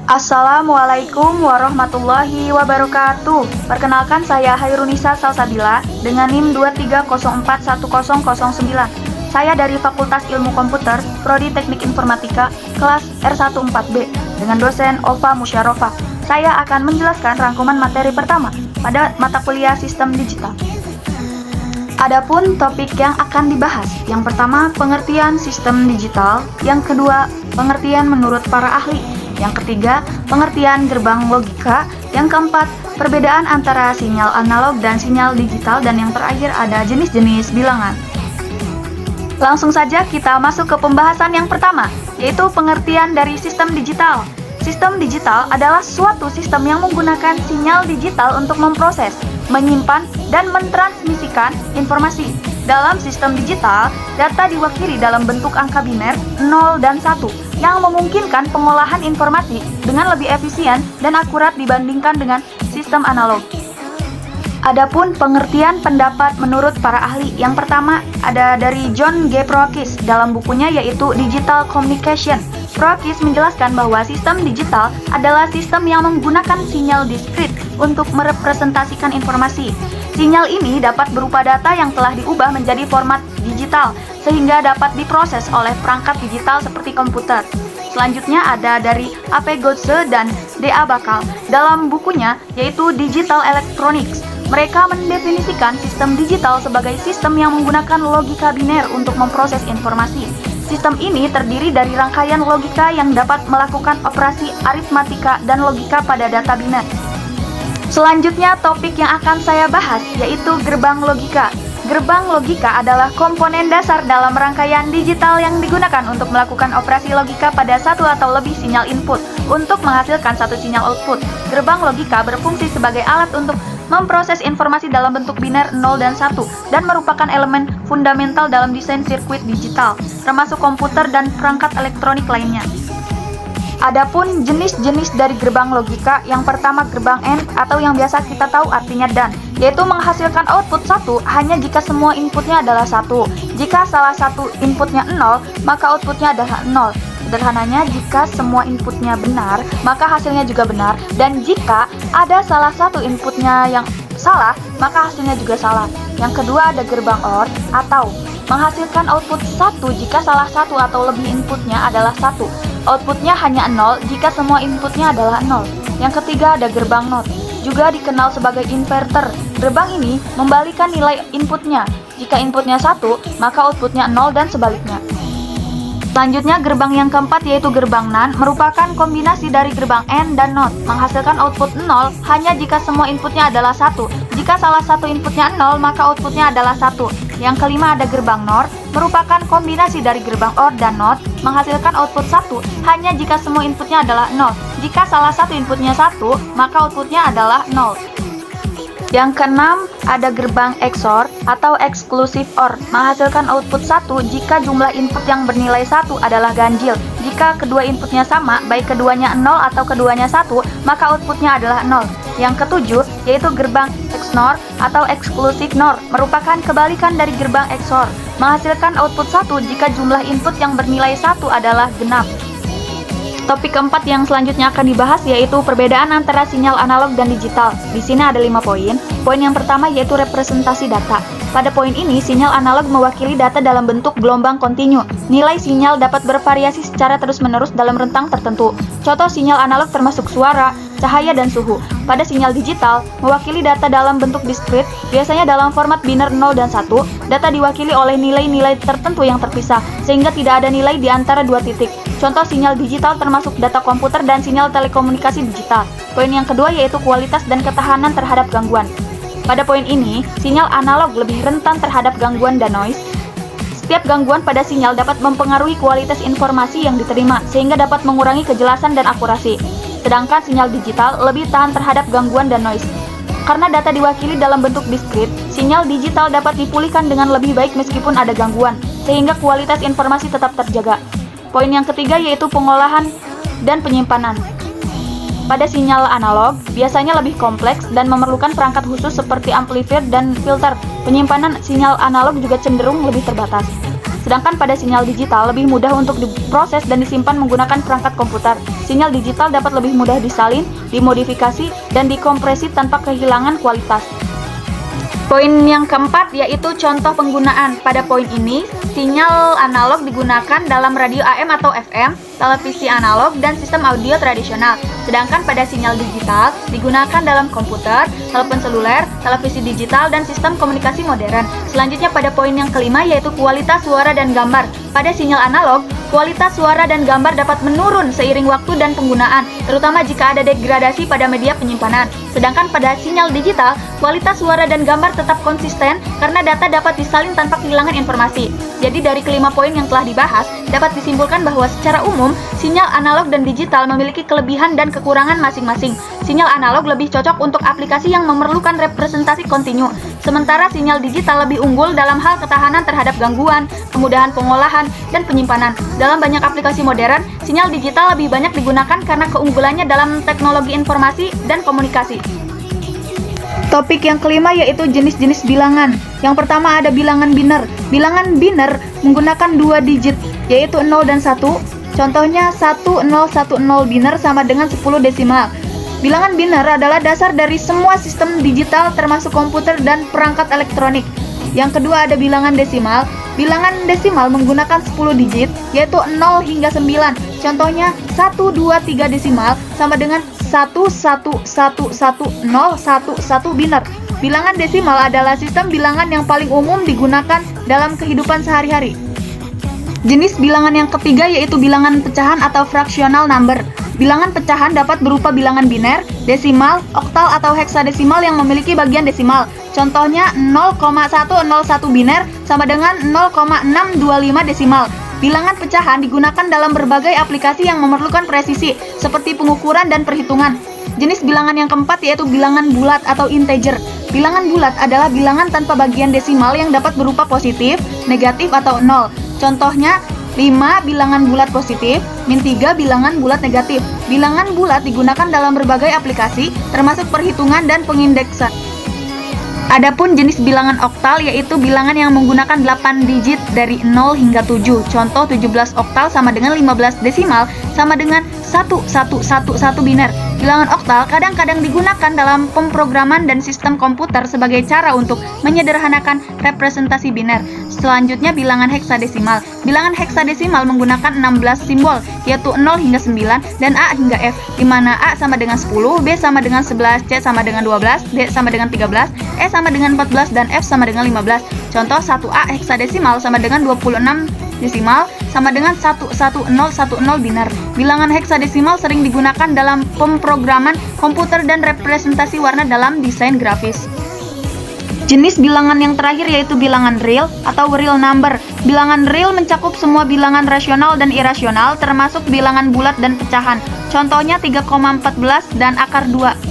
Assalamualaikum warahmatullahi wabarakatuh. Perkenalkan, saya Hairunisa Salsabila dengan NIM 230410009. Saya dari Fakultas Ilmu Komputer, Prodi Teknik Informatika, kelas R14B, dengan dosen Ova Musyarofa. Saya akan menjelaskan rangkuman materi pertama pada mata kuliah Sistem Digital. Adapun topik yang akan dibahas, yang pertama pengertian sistem digital, yang kedua pengertian menurut para ahli, yang ketiga pengertian gerbang logika, yang keempat perbedaan antara sinyal analog dan sinyal digital, dan yang terakhir ada jenis-jenis bilangan. Langsung saja kita masuk ke pembahasan yang pertama, yaitu pengertian dari sistem digital. Sistem digital adalah suatu sistem yang menggunakan sinyal digital untuk memproses, menyimpan, dan mentransmisikan informasi. Dalam sistem digital, data diwakili dalam bentuk angka biner 0 dan 1 yang memungkinkan pengolahan informasi dengan lebih efisien dan akurat dibandingkan dengan sistem analog. Adapun pengertian pendapat menurut para ahli, yang pertama ada dari John G. Prokis dalam bukunya yaitu Digital Communication. Prokis menjelaskan bahwa sistem digital adalah sistem yang menggunakan sinyal diskrit untuk merepresentasikan informasi. Sinyal ini dapat berupa data yang telah diubah menjadi format digital sehingga dapat diproses oleh perangkat digital seperti komputer. Selanjutnya ada dari A.P. Gotze dan D.A. Bakal dalam bukunya yaitu Digital Electronics. Mereka mendefinisikan sistem digital sebagai sistem yang menggunakan logika biner untuk memproses informasi. Sistem ini terdiri dari rangkaian logika yang dapat melakukan operasi aritmatika dan logika pada data biner. Selanjutnya topik yang akan saya bahas yaitu gerbang logika. Gerbang logika adalah komponen dasar dalam rangkaian digital yang digunakan untuk melakukan operasi logika pada satu atau lebih sinyal input untuk menghasilkan satu sinyal output. Gerbang logika berfungsi sebagai alat untuk memproses informasi dalam bentuk biner 0 dan 1 dan merupakan elemen fundamental dalam desain sirkuit digital, termasuk komputer dan perangkat elektronik lainnya. Adapun jenis-jenis dari gerbang logika, yang pertama gerbang AND atau yang biasa kita tahu artinya dan, yaitu menghasilkan output 1 hanya jika semua inputnya adalah 1. Jika salah satu inputnya 0, maka outputnya adalah 0. Sederhananya, jika semua inputnya benar, maka hasilnya juga benar, dan jika ada salah satu inputnya yang salah, maka hasilnya juga salah. Yang kedua ada gerbang OR atau menghasilkan output 1 jika salah satu atau lebih inputnya adalah 1. Outputnya hanya 0 jika semua inputnya adalah 0. Yang ketiga ada gerbang NOT, juga dikenal sebagai inverter. Gerbang ini membalikan nilai inputnya. Jika inputnya 1, maka outputnya 0 dan sebaliknya. Selanjutnya gerbang yang keempat yaitu gerbang NAND, merupakan kombinasi dari gerbang AND dan NOT, menghasilkan output 0 hanya jika semua inputnya adalah 1. Jika salah satu inputnya 0, maka outputnya adalah 1. Yang kelima ada gerbang NOR, merupakan kombinasi dari gerbang OR dan NOT, menghasilkan output 1 hanya jika semua inputnya adalah 0. Jika salah satu inputnya 1, maka outputnya adalah 0. Yang keenam ada gerbang XOR atau Exclusive OR, menghasilkan output 1 jika jumlah input yang bernilai 1 adalah ganjil. Jika kedua inputnya sama, baik keduanya 0 atau keduanya 1, maka outputnya adalah 0. Yang ketujuh yaitu gerbang XNOR atau Exclusive NOR, merupakan kebalikan dari gerbang XOR, menghasilkan output 1 jika jumlah input yang bernilai 1 adalah genap. Topik keempat yang selanjutnya akan dibahas yaitu perbedaan antara sinyal analog dan digital. Di sini ada 5 poin. Poin yang pertama yaitu representasi data. Pada poin ini, sinyal analog mewakili data dalam bentuk gelombang kontinu. Nilai sinyal dapat bervariasi secara terus-menerus dalam rentang tertentu. Contoh sinyal analog termasuk suara, cahaya, dan suhu. Pada sinyal digital, mewakili data dalam bentuk diskrit, biasanya dalam format biner 0 dan 1. Data diwakili oleh nilai-nilai tertentu yang terpisah, sehingga tidak ada nilai di antara dua titik. Contoh sinyal digital termasuk data komputer dan sinyal telekomunikasi digital. Poin yang kedua yaitu kualitas dan ketahanan terhadap gangguan. Pada poin ini, sinyal analog lebih rentan terhadap gangguan dan noise. Setiap gangguan pada sinyal dapat mempengaruhi kualitas informasi yang diterima, sehingga dapat mengurangi kejelasan dan akurasi. Sedangkan sinyal digital lebih tahan terhadap gangguan dan noise. Karena data diwakili dalam bentuk diskrit, sinyal digital dapat dipulihkan dengan lebih baik meskipun ada gangguan, sehingga kualitas informasi tetap terjaga. Poin yang ketiga yaitu pengolahan dan penyimpanan. Pada sinyal analog, biasanya lebih kompleks dan memerlukan perangkat khusus seperti amplifier dan filter. Penyimpanan sinyal analog juga cenderung lebih terbatas. Sedangkan pada sinyal digital lebih mudah untuk diproses dan disimpan menggunakan perangkat komputer. Sinyal digital dapat lebih mudah disalin, dimodifikasi, dan dikompresi tanpa kehilangan kualitas. Poin yang keempat yaitu contoh penggunaan. Pada poin ini, sinyal analog digunakan dalam radio AM atau FM, televisi analog, dan sistem audio tradisional. Sedangkan pada sinyal digital digunakan dalam komputer, telepon seluler, televisi digital, dan sistem komunikasi modern. Selanjutnya pada poin yang kelima yaitu kualitas suara dan gambar. Pada sinyal analog, kualitas suara dan gambar dapat menurun seiring waktu dan penggunaan, terutama jika ada degradasi pada media penyimpanan. Sedangkan pada sinyal digital, kualitas suara dan gambar tetap konsisten karena data dapat disalin tanpa kehilangan informasi. Jadi dari kelima poin yang telah dibahas, dapat disimpulkan bahwa secara umum, sinyal analog dan digital memiliki kelebihan dan kekurangan masing-masing. Sinyal analog lebih cocok untuk aplikasi yang memerlukan representasi kontinu, sementara sinyal digital lebih unggul dalam hal ketahanan terhadap gangguan, kemudahan pengolahan, dan penyimpanan. Dalam banyak aplikasi modern, sinyal digital lebih banyak digunakan karena keunggulannya dalam teknologi informasi dan komunikasi. Topik yang kelima yaitu jenis-jenis bilangan. Yang pertama ada bilangan biner. Bilangan biner menggunakan 2 digit, yaitu 0 dan 1. Contohnya 1010 biner sama dengan 10 desimal. Bilangan biner adalah dasar dari semua sistem digital termasuk komputer dan perangkat elektronik. Yang kedua ada bilangan desimal. Bilangan desimal menggunakan 10 digit, yaitu 0 hingga 9. Contohnya 1, 2, 3 desimal sama dengan 1111011 biner. Bilangan desimal adalah sistem bilangan yang paling umum digunakan dalam kehidupan sehari-hari. Jenis bilangan yang ketiga yaitu bilangan pecahan atau fractional number. Bilangan pecahan dapat berupa bilangan biner, desimal, oktal atau heksadesimal yang memiliki bagian desimal. Contohnya 0,101 biner sama dengan 0,625 desimal. Bilangan pecahan digunakan dalam berbagai aplikasi yang memerlukan presisi, seperti pengukuran dan perhitungan. Jenis bilangan yang keempat yaitu bilangan bulat atau integer. Bilangan bulat adalah bilangan tanpa bagian desimal yang dapat berupa positif, negatif, atau 0. Contohnya 5 bilangan bulat positif, min 3 bilangan bulat negatif. Bilangan bulat digunakan dalam berbagai aplikasi, termasuk perhitungan dan pengindeksan. Adapun jenis bilangan oktal yaitu bilangan yang menggunakan 8 digit dari 0 hingga 7. Contoh 17 oktal sama dengan 15 desimal sama dengan 1111 biner. Bilangan oktal kadang-kadang digunakan dalam pemrograman dan sistem komputer sebagai cara untuk menyederhanakan representasi biner. Selanjutnya bilangan heksadesimal. Bilangan heksadesimal menggunakan 16 simbol, yaitu 0 hingga 9 dan A hingga F, di mana A sama dengan 10, B sama dengan 11, C sama dengan 12, D sama dengan 13, E sama dengan 14, dan F sama dengan 15. Contoh 1A heksadesimal sama dengan 26 desimal sama dengan 11010 biner. Bilangan heksadesimal sering digunakan dalam pemrograman komputer dan representasi warna dalam desain grafis. Jenis bilangan yang terakhir yaitu bilangan real atau real number. Bilangan real mencakup semua bilangan rasional dan irasional termasuk bilangan bulat dan pecahan. Contohnya 3,14 dan akar 2.